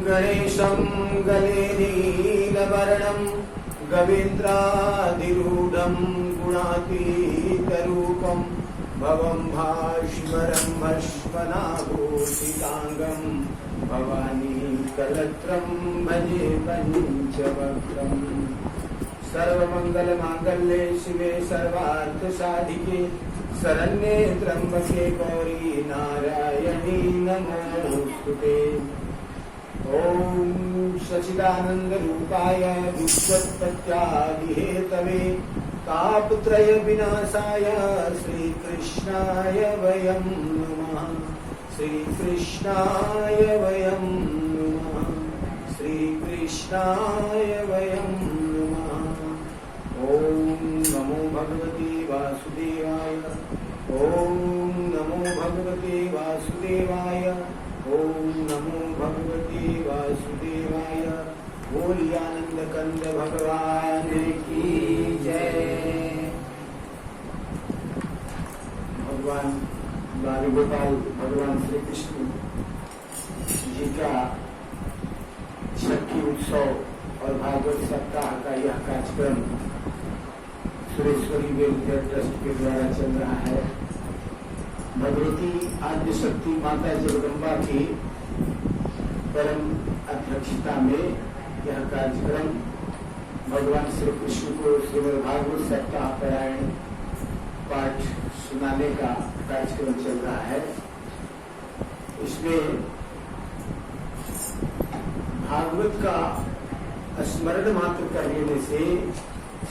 गणेशं गले नीलवर्णं गवेन्द्रादिरूढं गुणातीतरूपं भवं भास्वरं भस्मनाभूषिताङ्गं भवानी कलत्रं भजे पञ्चवक्त्रम्। सर्वमङ्गलमाङ्गल्ये शिवे सर्वार्थसाधिके शरण्ये त्र्यम्बके गौरी नारायणी नमोस्तुते। ओम सच्चिदानंद रूपाय विश्वोत्पत्त्यादिहेतवे तापत्रय विनाशाय श्री कृष्णाय वयं नमः। श्री कृष्णाय वयं नमः। श्री कृष्णाय वयं नमः। ओम नमो भगवते वासुदेवाय। ओम नमो भगवते वासुदेवाय। ओम नमो भगवते वासुदेवाय। बोलिए आनंद कंद भगवान की जय। भगवान बाल गोपाल भगवान श्री कृष्ण जी का छठी उत्सव और भागवत सप्ताह का यह कार्यक्रम सुरेश्वरी वेलफेयर ट्रस्ट के द्वारा चल रहा है। भगवती आद्य शक्ति माता जगदम्बा की परम अध्यक्षता में यह कार्यक्रम भगवान श्री कृष्ण को श्रीमद् भागवत सप्ताह पारायण पाठ सुनाने का कार्यक्रम चल रहा है। इसमें भागवत का स्मरण मात्र कर लेने से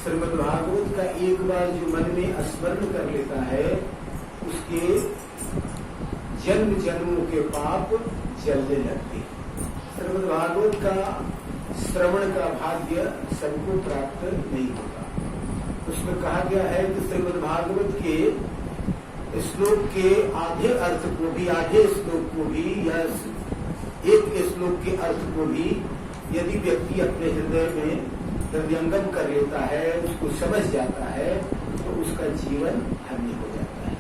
श्रीमद् भागवत का एक बार जो मन में स्मरण कर लेता है उसके जन्म जन्मों के पाप जलने लगते हैं। श्रीमद् भागवत का श्रवण का भाग्य सबको प्राप्त नहीं होता। उसमें कहा गया है कि श्रीमद् भागवत के श्लोक के आधे अर्थ को भी, आधे श्लोक को भी या एक श्लोक के अर्थ को भी यदि व्यक्ति अपने हृदय में हृदयंगम कर लेता है, उसको समझ जाता है, तो उसका जीवन धन्य हो जाता है।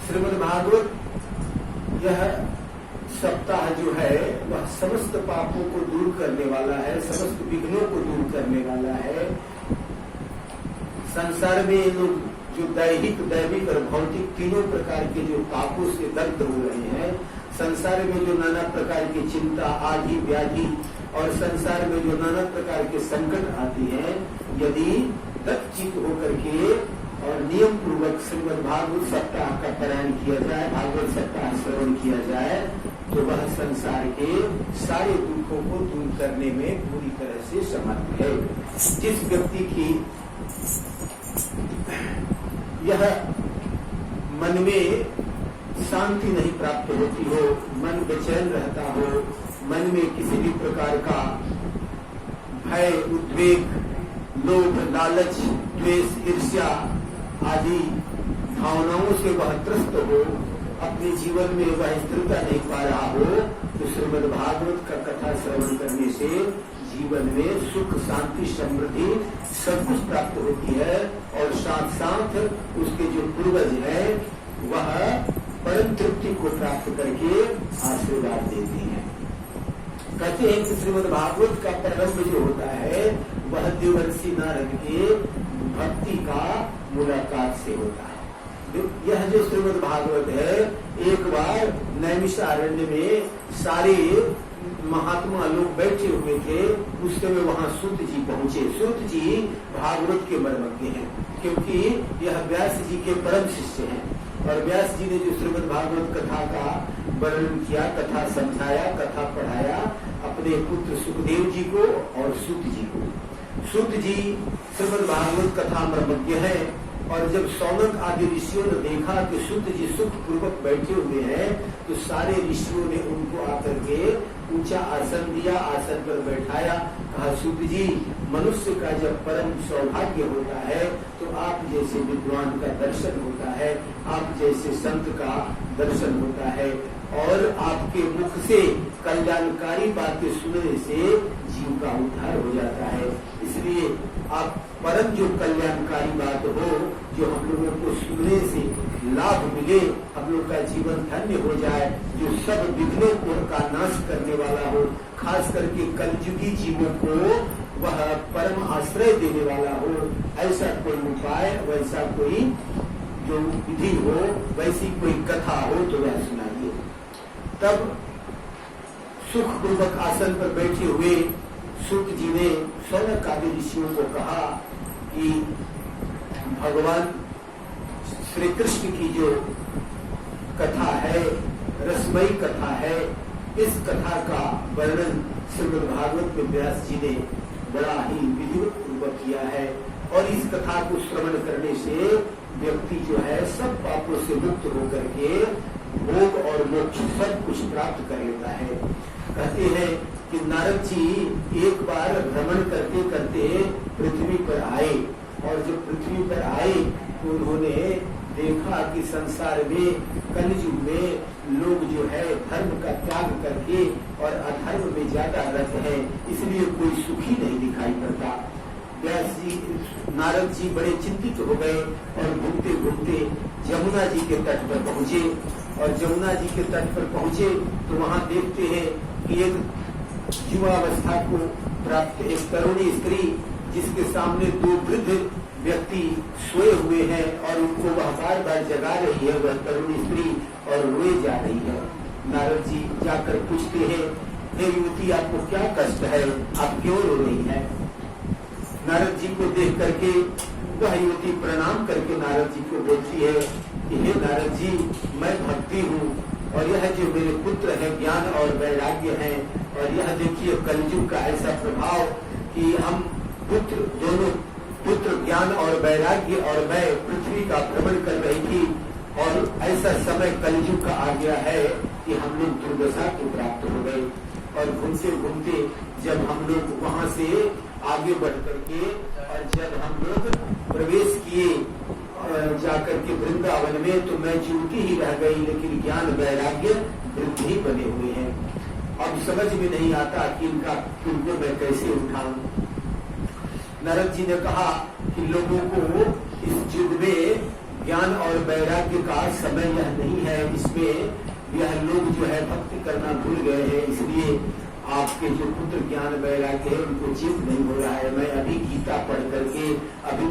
श्रीमद् भागवत यह सप्ताह जो है वह समस्त पापों को दूर करने वाला है, समस्त विघ्नों को दूर करने वाला है। संसार में लोग जो दैहिक, दैविक और भौतिक तीनों प्रकार के जो पापों से दग्ध हो रहे हैं, संसार में जो नाना प्रकार की चिंता, आदि व्याधि और संसार में जो नाना प्रकार के संकट आती हैं, यदि दत्तचित होकर के और नियम पूर्वक श्रीमद् भागवत सप्ताह का पारायण किया जाए, भागवत सप्ताह श्रवण किया जाए, तो वह संसार के सारे दुखों को दूर करने में पूरी तरह से समर्थ है। जिस व्यक्ति की यह मन में शांति नहीं प्राप्त होती हो, मन बेचैन रहता हो, मन में किसी भी प्रकार का भय, उद्वेग, लोभ, लालच, द्वेष, ईर्ष्या आदि भावनाओं से वह त्रस्त हो, अपने जीवन में वह स्थिरता नहीं पा रहा हो, तो श्रीमद् भागवत का कथा श्रवण करने से जीवन में सुख, शांति, समृद्धि सब कुछ प्राप्त होती है। और साथ साथ उसके जो पूर्वज है वह परम तृप्ति को प्राप्त करके आशीर्वाद देते हैं। कहते हैं कि श्रीमद् भागवत का प्रारंभ जो होता है वह देवर्षि नारद के भक्ति का मुलाकात से होता है। यह जो श्रीमद् भागवत है, एक बार नैमिषारण्य में सारे महात्मा लोग बैठे हुए थे, उस समय वहाँ सूत जी पहुँचे। सूत जी भागवत के मर्मज्ञ हैं, क्योंकि यह व्यास जी के परम शिष्य हैं। और व्यास जी ने जो श्रीमद् भागवत कथा का वर्णन किया, कथा समझाया, कथा पढ़ाया अपने पुत्र सुखदेव जी को और सूत जी को। सूत जी श्रीमद् भागवत कथा मर्मज्ञ है और जब सौनक आदि ऋषियों ने देखा कि सूत जी सुख पूर्वक बैठे हुए हैं, तो सारे ऋषियों ने उनको आकर के ऊंचा आसन दिया, आसन पर बैठाया। कहा, सूत जी, मनुष्य का जब परम सौभाग्य होता है तो आप जैसे विद्वान का दर्शन होता है, आप जैसे संत का दर्शन होता है, और आपके मुख से कल्याणकारी बातें सुनने से जीव का उद्धार हो जाता है। इसलिए आप परम जो कल्याणकारी बात हो, जो हम लोगों को सुनने से लाभ मिले, हम लोग का जीवन धन्य हो जाए, जो सब विघ्नों को का नाश करने वाला हो, खास करके कलयुगी जीवों को वह परम आश्रय देने वाला हो, ऐसा कोई उपाय, वैसा कोई जो विधि हो, वैसी कोई कथा हो तो वह सुनाइए। तब सुखपूर्वक आसन पर बैठे हुए सूत जी ने सौनक आदि ऋषियों को कहा कि भगवान श्री कृष्ण की जो कथा है, रसमयी कथा है, इस कथा का वर्णन श्रीमद् भागवत में व्यास जी ने बड़ा ही विधिवत पूर्वक किया है, और इस कथा को श्रवण करने से व्यक्ति जो है सब पापों से मुक्त होकर के भोग और मोक्ष सब कुछ प्राप्त कर लेता है। कहते हैं कि नारद जी एक बार भ्रमण करते करते पृथ्वी पर आए, और जब पृथ्वी पर आए तो उन्होंने देखा कि संसार में कलयुग में लोग जो है धर्म का त्याग करके और अधर्म में ज्यादा रत है, इसलिए कोई सुखी नहीं दिखाई पड़ता। व्यास जी, नारद जी बड़े चिंतित हो गए और घूमते घूमते जमुना जी के तट पर पहुंचे, और जमुना जी के तट पर पहुंचे तो वहां देखते हैं कि एक युवावस्था को प्राप्त एक तरुणी स्त्री, जिसके सामने दो वृद्ध व्यक्ति सोए हुए हैं और उनको वह बार बार जगा रही है, वह तरुणी स्त्री, और रोए जा रही है। नारद जी जाकर पूछते हैं, हे युवती, आपको क्या कष्ट है, आप क्यों रो रही है? नारद जी को देख करके वह युवती प्रणाम करके नारद जी को बोलती है कि हे नारद जी, मैं भक्ति हूँ, और यह जो मेरे पुत्र है ज्ञान और वैराग्य है, और यह देखिए कलयुग का ऐसा प्रभाव कि हम दोनों पुत्र ज्ञान और वैराग्य और मैं पृथ्वी का भ्रमण कर रही थी, और ऐसा समय कलयुग का आ गया है कि हम लोग दुर्दशा को प्राप्त हो गए। और घूमते घूमते जब हम लोग वहां से आगे बढ़ करके, और जब हम लोग प्रवेश किए जाकर के वृंदावन में, तो मैं जीवती ही रह गई, लेकिन ज्ञान वैराग्य वृद्धि बने हुए हैं। अब समझ में नहीं आता कि इनको मैं कैसे उठाऊं। नारद जी ने कहा कि लोगों को इस युग में ज्ञान और वैराग्य का समय यह नहीं है, इसमें यह लोग जो है भक्ति करना भूल गए हैं, इसलिए आपके जो पुत्र ज्ञान वैराग्य है उनको चित नहीं हो रहा है। मैं अभी गीता पढ़ करके, अभी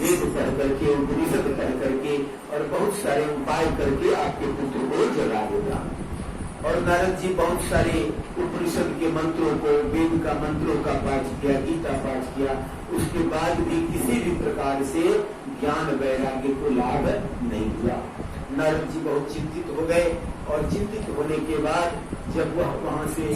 वेद पढ़ करके, उपनिषद पढ़ करके और बहुत सारे उपाय करके आपके पुत्र को जगा देगा। और नारद जी बहुत सारे उपनिषद के मंत्रों को, वेद का मंत्रों का पाठ किया, गीता पाठ किया, उसके बाद भी किसी भी प्रकार से ज्ञान वैराग्य को लाभ नहीं हुआ। नारद जी बहुत चिंतित हो गए, और चिंतित होने के बाद जब वह वहां से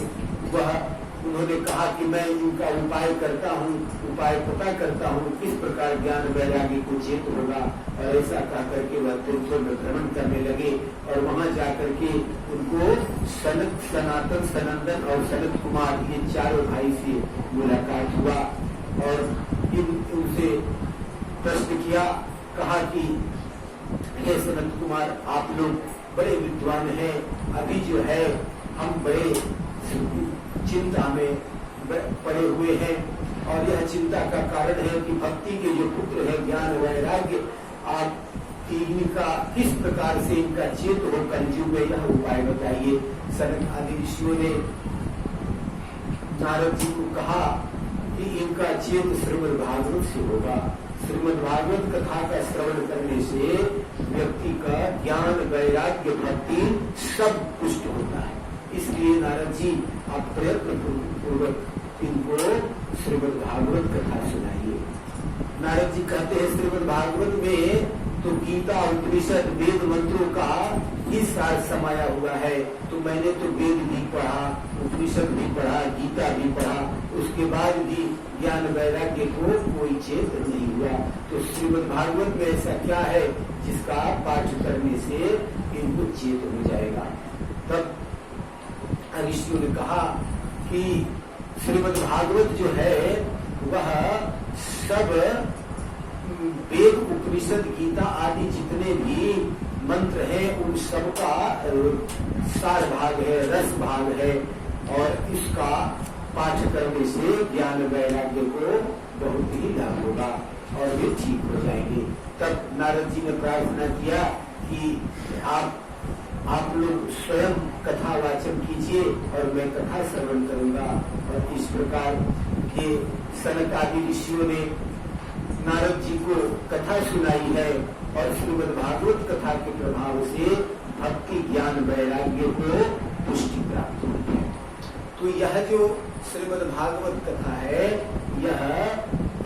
उन्होंने कहा कि मैं इनका उपाय करता हूँ, उपाय पता करता हूँ, किस प्रकार ज्ञान वैराग्य को चेत होगा, और ऐसा कह करके वह तीर्थों में भ्रमण करने लगे। और वहां जाकर के उनको सनत, सनातन, सनंदन और सनत कुमार, ये चारों भाई से मुलाकात हुआ, और उनसे प्रश्न किया, कहा कि हे सनत कुमार, आप लोग बड़े विद्वान हैं, अभी जो है हम बड़े चिंता में पड़े हुए हैं, और यह चिंता का कारण है कि भक्ति के जो पुत्र है ज्ञान वैराग्य, आप इनका किस प्रकार से इनका चेत हो कलयुग में, यह उपाय बताइए। सनक आदि ऋषियों ने नारद जी को कहा कि इनका चेत श्रीमद् भागवत से होगा। श्रीमद् भागवत कथा का श्रवण करने से व्यक्ति का ज्ञान वैराग्य भक्ति सब पुष्ट होता है। इसलिए नारद जी आप प्रयत्न पूर्वक इनको श्रीमद् भागवत कथा सुनाइए। नारद जी कहते हैं श्रीमद् भागवत में तो गीता उपनिषद वेद मंत्रों का ही सार समाया हुआ है। तो मैंने तो वेद भी पढ़ा, उपनिषद भी पढ़ा, गीता भी पढ़ा, उसके बाद भी ज्ञान वैराग्य को कोई चेत नहीं हुआ। तो श्रीमद् भागवत में ऐसा क्या है जिसका पाठ करने से इनको चेत हो जाएगा। तब ऋषियों ने कहा कि श्रीमद् भागवत जो है वह सब वेद उपनिषद गीता आदि जितने भी मंत्र हैं उन सबका सार भाग है, रस भाग है, और इसका पाठ करने से ज्ञान वैराग्य को बहुत ही लाभ होगा और वे ठीक हो जाएंगे। तब नारद जी ने प्रार्थना किया कि आप लोग स्वयं कथा वाचन कीजिए और मैं कथा श्रवण करूंगा। और इस प्रकार के सनक आदि ऋषियों ने नारद जी को कथा सुनाई है और श्रीमद् भागवत कथा के प्रभाव से भक्ति ज्ञान वैराग्य को पुष्टि प्राप्त होती है। तो यह जो श्रीमद् भागवत कथा है यह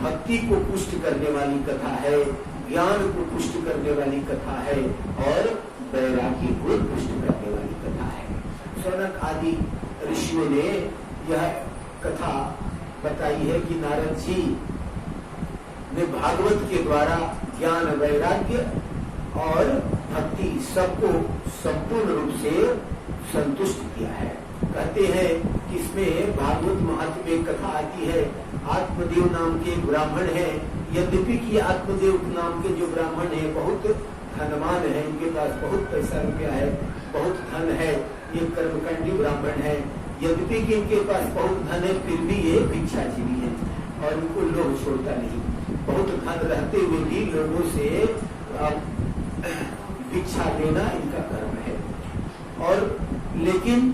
भक्ति को पुष्ट करने वाली कथा है, ज्ञान को पुष्ट करने वाली कथा है और वैराग्य को पुष्ट करने वाली कथा है। सनक आदि ऋषियों ने यह कथा बताई है कि नारद जी ने भागवत के द्वारा ज्ञान वैराग्य और भक्ति सबको संपूर्ण रूप से संतुष्ट किया है। कहते हैं कि इसमें भागवत महात्म्य में कथा आती है। आत्मदेव नाम के ब्राह्मण हैं, यद्यपि कि आत्मदेव नाम के जो ब्राह्मण हैं बहुत धनवान है, इनके पास बहुत पैसा रुपया है, बहुत धन है, ये कर्मकांडी ब्राह्मण है। यद्यपि कि इनके पास बहुत धन है फिर भी ये भिक्षाजीवी है और उनको लोभ छोड़ता नहीं। बहुत धन रहते हुए भी लोगों से भिक्षा लेना इनका कर्म है। और लेकिन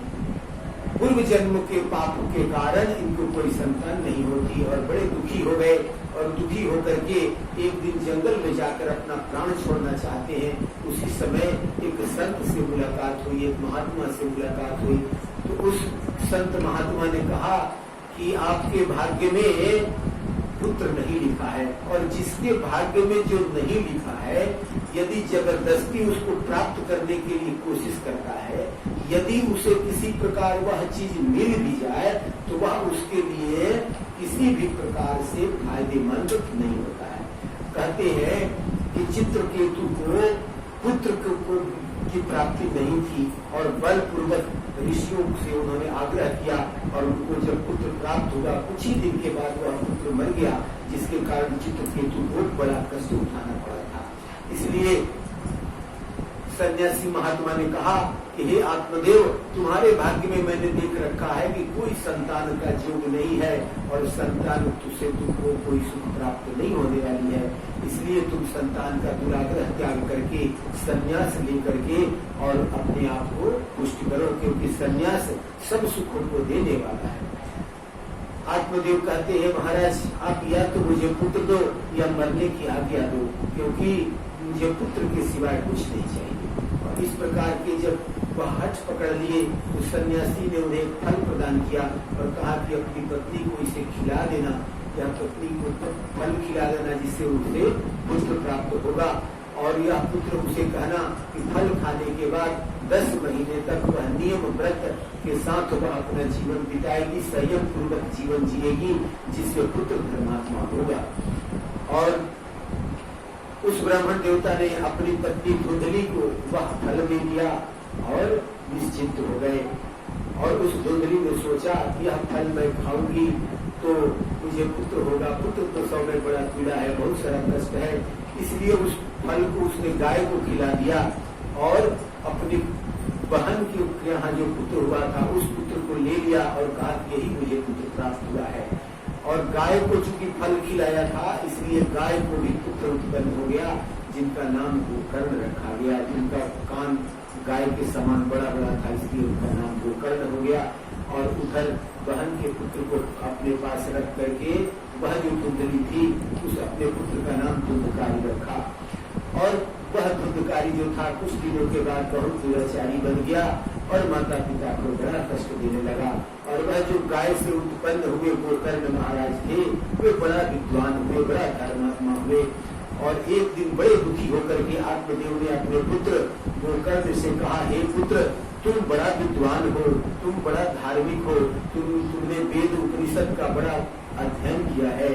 पूर्व जन्म के पाप के कारण इनको कोई संतान नहीं होती और बड़े दुखी हो गए और दुखी होकर के एक दिन जंगल में जाकर अपना प्राण छोड़ना चाहते हैं। उसी समय एक संत से मुलाकात हुई, एक महात्मा से मुलाकात हुई। तो उस संत महात्मा ने कहा कि आपके भाग्य में पुत्र नहीं लिखा है और जिसके भाग्य में जो नहीं लिखा है यदि जबरदस्ती उसको प्राप्त करने के लिए कोशिश करता है, यदि उसे किसी प्रकार वह चीज मिल भी जाए तो वह उसके लिए किसी भी प्रकार से फायदेमंद नहीं होता है। कहते हैं कि चित्रकेतु को पुत्र को की प्राप्ति नहीं थी और बलपूर्वक ऋषियों से उन्होंने आग्रह किया और उनको जब पुत्र प्राप्त हुआ कुछ ही दिन के बाद वह पुत्र मर गया, जिसके कारण चित्रकेतु को बड़ा कष्ट उठाना पड़ा था। इसलिए सन्यासी महात्मा ने कहा कि हे आत्मदेव, तुम्हारे भाग्य में मैंने देख रखा है कि कोई संतान का योग नहीं है और संतान से तुमको कोई सुख प्राप्त नहीं होने वाली है। इसलिए तुम संतान का दुराग्रह त्याग करके संन्यास लेकर के और अपने आप को पुष्ट करो, क्योंकि संन्यास सब सुखों को देने वाला है। आत्मदेव कहते हैं महाराज आप या तो मुझे पुत्र दो या मरने की आज्ञा दो, क्योंकि मुझे पुत्र के सिवाय कुछ नहीं चाहिए। और इस प्रकार के जब वह हठ पकड़ लिए तो सन्यासी ने उन्हें फल प्रदान किया और कहा कि अपनी पत्नी को इसे खिला देना या पत्नी को फल खिला देना जिससे उसे पुत्र प्राप्त होगा। और यह पुत्र उसे कहना कि फल खाने के बाद 10 महीने तक वह नियम व्रत के साथ वह अपना जीवन बिताएगी, संयम पूर्वक जीवन जिएगी, जिससे पुत्र धर्मात्मा होगा। और उस ब्राह्मण देवता ने अपनी पत्नी धुंधली को वह फल में दिया और निश्चिंत हो गए। और उस धुंधली ने सोचा यह फल मैं खाऊंगी तो मुझे पुत्र होगा, पुत्र तो सौ में बड़ा पीड़ा है, बहुत सारा कष्ट है। इसलिए उस फल को उसने गाय को खिला दिया और अपनी बहन के यहाँ जो पुत्र हुआ था उस पुत्र को ले लिया और कहा यही मुझे पुत्र प्राप्त हुआ है। और गाय को चूंकि फल खिलाया था इसलिए गाय को भी पुत्र उत्पन्न हो गया, जिनका नाम गोकर्ण रखा गया। जिनका कान गाय के समान बड़ा बड़ा था इसलिए उनका नाम गोकर्ण हो गया। और उधर बहन के पुत्र को अपने पास रख करके वह जो धुंधली थी उस अपने पुत्र का नाम धुंधकारी रखा। और वह धुंधकारी जो था कुछ दिनों के बाद बहुत दुराचारी बन गया और माता पिता को बड़ा कष्ट देने लगा। और वह जो गाय से उत्पन्न हुए गोकर्ण महाराज थे वे बड़ा विद्वान हुए, बड़ा धर्मात्मा हुए और एक दिन बड़े दुखी होकर के आत्मदेव ने अपने पुत्र गोकर्ण से कहा, हे पुत्र, तुम बड़ा विद्वान हो, तुम बड़ा धार्मिक हो, तुमने वेद उपनिषद का बड़ा अध्ययन किया है,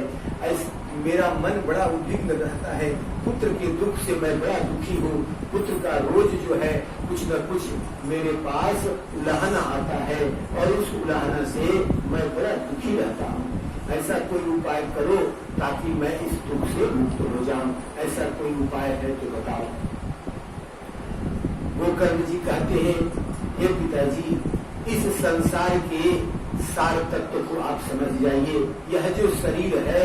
मेरा मन बड़ा उद्विग्न रहता है, पुत्र के दुख से मैं बड़ा दुखी हूँ, पुत्र का रोज जो है कुछ न कुछ मेरे पास उलाहना आता है और उस उलाहना से मैं बड़ा दुखी रहता हूँ, ऐसा कोई उपाय करो ताकि मैं इस दुख से मुक्त हो जाऊं, ऐसा कोई उपाय है तो बताओ। गोकर्ण जी कहते हैं, हे पिताजी, इस संसार के सार तत्व को आप समझ जाइए। यह जो शरीर है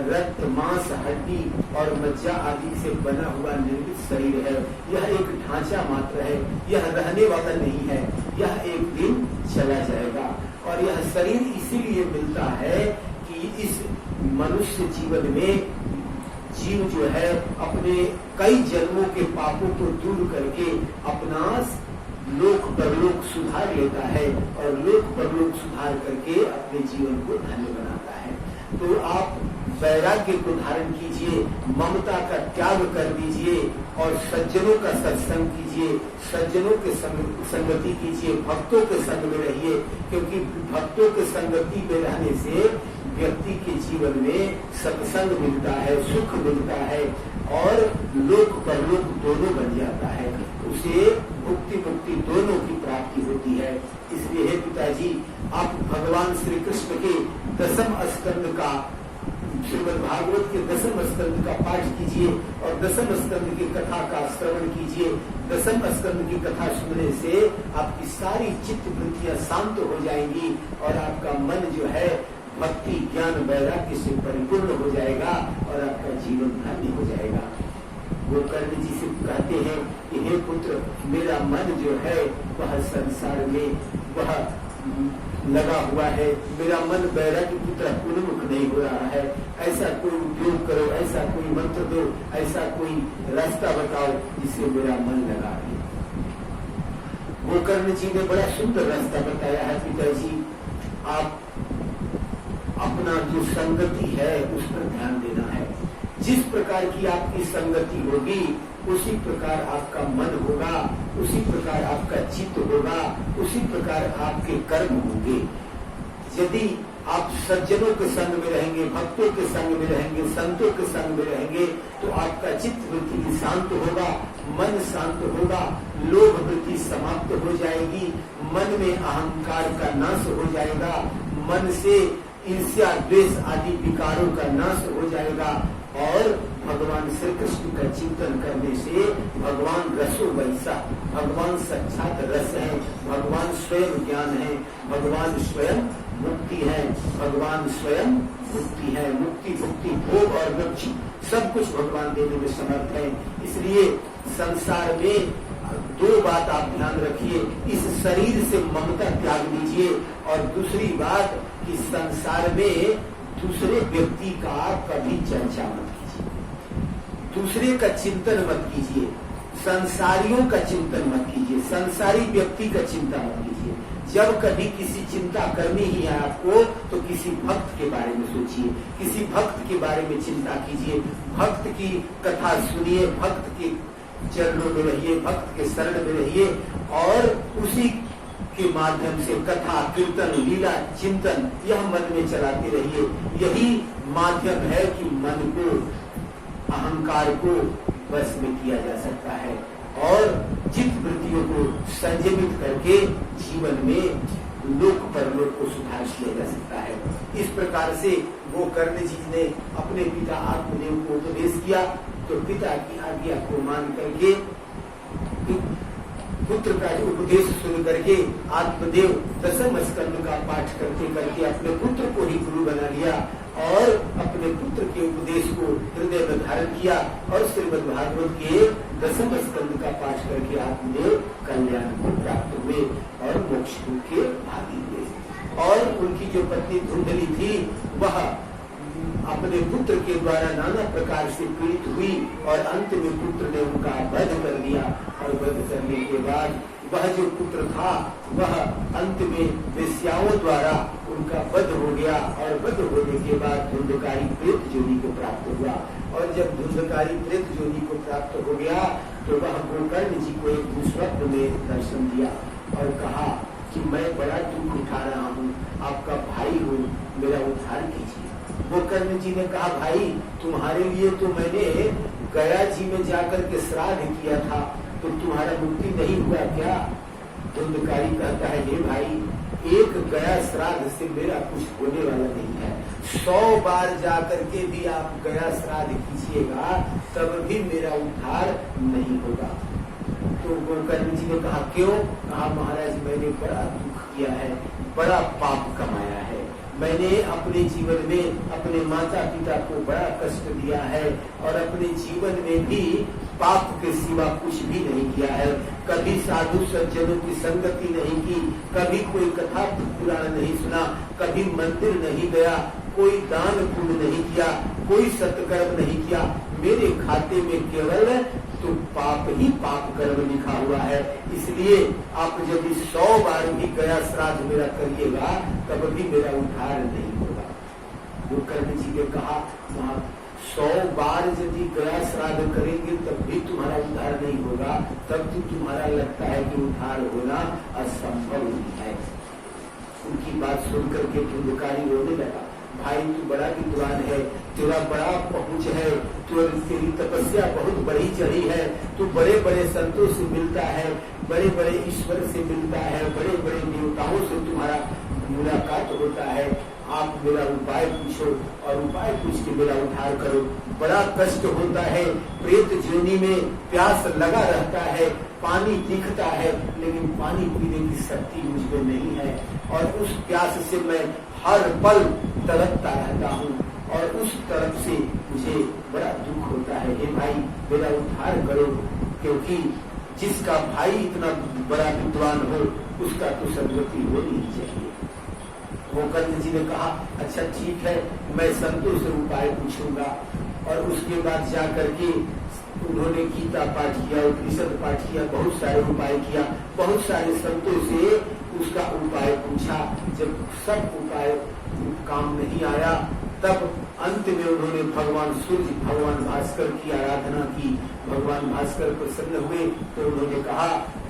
रक्त मांस हड्डी और मज्जा आदि से बना हुआ निर्मित शरीर है, यह एक ढांचा मात्र है, यह रहने वाला नहीं है, यह एक दिन चला जाएगा। और यह शरीर इसीलिए मिलता है कि इस मनुष्य जीवन में जीव जो है अपने कई जन्मों के पापों को दूर करके अपना लोक परलोक सुधार लेता है और लोक परलोक सुधार करके अपने जीवन को धन्य बनाता है। तो आप वैराग्य को धारण कीजिए, ममता का त्याग कर दीजिए और सज्जनों का सत्संग कीजिए, सज्जनों के संगति कीजिए, भक्तों के संग में रहिए, क्योंकि भक्तों के संगति में रहने से व्यक्ति के जीवन में सत्संग मिलता है, सुख मिलता है और लोक परलोक दोनों बन जाता है, उसे मुक्ति मुक्ति दोनों की प्राप्ति होती है। इसलिए हे पिताजी, आप भगवान श्री कृष्ण के दसम स्कंद का, श्रीमद् भागवत के दसम स्कंद का पाठ कीजिए और दसम स्कंद की कथा का श्रवण कीजिए। दसम स्कंद की कथा सुनने से आपकी सारी चित्त वृत्तियां शांत हो जाएंगी और आपका मन जो है भक्ति ज्ञान वैराग्य से परिपूर्ण हो जाएगा और आपका जीवन धन्य हो जाएगा। गोकर्ण जी से कहते हैं कि हे पुत्र, मेरा मन जो है वह संसार में वह लगा हुआ है, मेरा मन वैराग्य की तरफ उन्मुख नहीं हो रहा है, ऐसा कोई उद्योग करो, ऐसा कोई मंत्र दो, ऐसा कोई रास्ता बताओ जिससे मेरा मन लगा रहे। गोकर्ण जी ने बड़ा सुंदर रास्ता बताया है, पिताजी आप अपना जो संगति है उस पर ध्यान देना है। जिस प्रकार की आपकी संगति होगी उसी प्रकार आपका मन होगा, उसी प्रकार आपका चित्त होगा, उसी प्रकार आपके कर्म होंगे। यदि आप सज्जनों के संग में रहेंगे, भक्तों के संग में रहेंगे, संतों के संग में रहेंगे तो आपका चित्त वृत्ति शांत होगा, मन शांत होगा, लोभ वृत्ति समाप्त हो जाएगी, मन में अहंकार का नाश हो जाएगा, मन से ईर्ष्या द्वेष आदि विकारों का नाश हो जाएगा और भगवान श्री कृष्ण का चिंतन करने से भगवान रसो वैसा, भगवान साक्षात रस है, भगवान स्वयं ज्ञान है, भगवान स्वयं मुक्ति है, भगवान स्वयं मुक्ति है। मुक्ति मुक्ति भोग और मोक्ष सब कुछ भगवान देने में समर्थ है। इसलिए संसार में दो बात आप ध्यान रखिए, इस शरीर से ममता त्याग दीजिए और दूसरी बात कि संसार में दूसरे व्यक्ति का कभी चर्चा मत कीजिए, दूसरे का चिंतन मत कीजिए, संसारियों का चिंतन मत कीजिए, संसारी व्यक्ति का चिंता मत कीजिए। जब कभी किसी चिंता करनी ही है आपको तो किसी भक्त के बारे में सोचिए, किसी भक्त के बारे में चिंता कीजिए, भक्त की कथा सुनिए, भक्त के चरणों में रहिए, भक्त के शरण में रहिए और उसी के माध्यम से कथा कीर्तन लीला चिंतन यह मन में चलाते रहिए। यही माध्यम है कि मन को अहंकार को बस में किया जा सकता है और चित्त वृत्तियों को संयमित करके जीवन में लोक परलोक को सुधार किया जा सकता है। इस प्रकार से गोकर्ण जी ने अपने पिता आत्मदेव को उपदेश किया तो पिता की आज्ञा को मान करके पुत्र का उपदेश सुन करके आत्मदेव दसम स्कंद का पाठ करते करके अपने पुत्र को ही गुरु बना लिया और अपने पुत्र के उपदेश को हृदय में धारण किया और श्रीमद् भागवत के दसम स्कंद का पाठ करके आत्मदेव कल्याण को प्राप्त हुए और मोक्ष के भागी हुए। और उनकी जो पत्नी धुंधली थी वह अपने पुत्र के द्वारा नाना प्रकार से पीड़ित हुई और अंत में पुत्र ने उनका वध कर दिया और वध करने के बाद वह जो पुत्र था वह अंत में वेश्याओं द्वारा उनका वध हो गया और वध होने के बाद धुंधकारी प्रेत योनि को प्राप्त हुआ। और जब धुंधकारी प्रेत योनि को प्राप्त हो गया तो वह गोकर्ण जी को एक दुस्वप्न में दर्शन दिया और कहा कि मैं बड़ा दुख उठा रहा हूँ, आपका भाई हूँ, मेरा उद्धार कीजिए। गोकर्ण जी ने कहा भाई तुम्हारे लिए तो मैंने गया जी में जाकर के श्राद्ध किया था, तो तुम्हारा मुक्ति नहीं हुआ क्या? धुंधकारी कहता है हे भाई एक गया श्राद्ध से मेरा कुछ होने वाला नहीं है, 100 बार जाकर के भी आप गया श्राद्ध कीजिएगा तब भी मेरा उद्धार नहीं होगा। तो गोकर्ण जी ने कहा क्यों? कहा महाराज मैंने बड़ा दुख किया है, बड़ा पाप कमाया है, मैंने अपने जीवन में अपने माता पिता को बड़ा कष्ट दिया है और अपने जीवन में भी पाप के सिवा कुछ भी नहीं किया है। कभी साधु सज्जनों की संगति नहीं की, कभी कोई कथा पुराण नहीं सुना, कभी मंदिर नहीं गया, कोई दान पुण्य नहीं किया, कोई सत्कर्म नहीं किया। मेरे खाते में केवल तो पाप ही पाप कर्म लिखा हुआ है। इसलिए आप यदि 100 बार भी गया श्राद्ध मेरा करिएगा तब भी मेरा उद्धार नहीं होगा। गोकर्ण जी ने कहा 100 बार यदि गया श्राद्ध करेंगे तब भी तुम्हारा उद्धार नहीं होगा, तब तो तुम्हारा लगता है कि उद्धार होना असंभव ही है। उनकी बात सुनकर के धुंधकारी रोने लगा, भाई तू बड़ा विद्वान है, तेरा बड़ा पहुंच है, तेरी तपस्या बहुत बड़ी चढ़ी है, तू बड़े बड़े संतों से मिलता है, बड़े बड़े ईश्वर से मिलता है, बड़े बड़े देवताओं से तुम्हारा मुलाकात होता है, आप मेरा उपाय पूछो और उपाय पूछ के मेरा उद्धार करो। बड़ा कष्ट होता है, प्रेत योनि में प्यास लगा रहता है, पानी दिखता है लेकिन पानी पीने की शक्ति मुझमें नहीं है और उस प्यास से मैं हर पल तड़पता रहता हूँ और उस तरफ से मुझे बड़ा दुख होता है। हे भाई मेरा उद्धार करो, क्योंकि जिसका भाई इतना बड़ा विद्वान हो उसका तो सदगति होनी ही चाहिए। गोकर्ण जी ने कहा अच्छा ठीक है, मैं संतों से उपाय पूछूंगा। और उसके बाद जाकर के उन्होंने गीता पाठ किया, उपनिषद पाठ किया, बहुत सारे उपाय किया, बहुत सारे संतों से उसका उपाय पूछा। जब सब उपाय काम नहीं आया तब अंत में उन्होंने भगवान सूर्य भगवान भास्कर की आराधना की। भगवान भास्कर प्रसन्न हुए तो उन्होंने कहा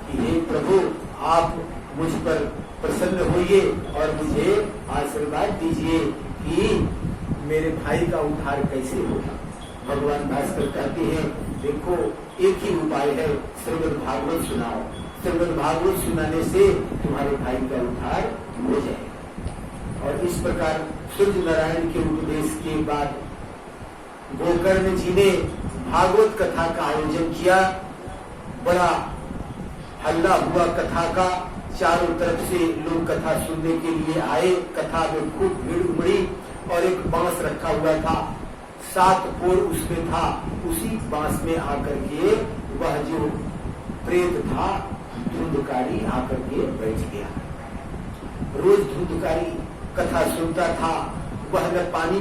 कि हे प्रभु आप मुझ पर प्रसन्न होइए और मुझे आशीर्वाद दीजिए कि मेरे भाई का उद्धार कैसे होगा। भगवान भास्कर कहते हैं देखो एक ही उपाय है, श्रीमद् भागवत सुनाओ, श्रीमद् भागवत सुनाने से तुम्हारे भाई का उद्धार हो जाएगा। और इस प्रकार सूर्य नारायण के उपदेश के बाद गोकर्ण जी ने भागवत कथा का आयोजन किया। बड़ा हल्ला हुआ कथा का, चारों तरफ से लोग कथा सुनने के लिए आए। कथा में खूब भीड़ उमड़ी और एक बांस रखा हुआ था, 7 पोर उसमें था। उसी बांस में आकर के वह जो प्रेत था धुंधकारी आकर के बैठ गया। रोज धुंधकारी कथा सुनता था, वह न पानी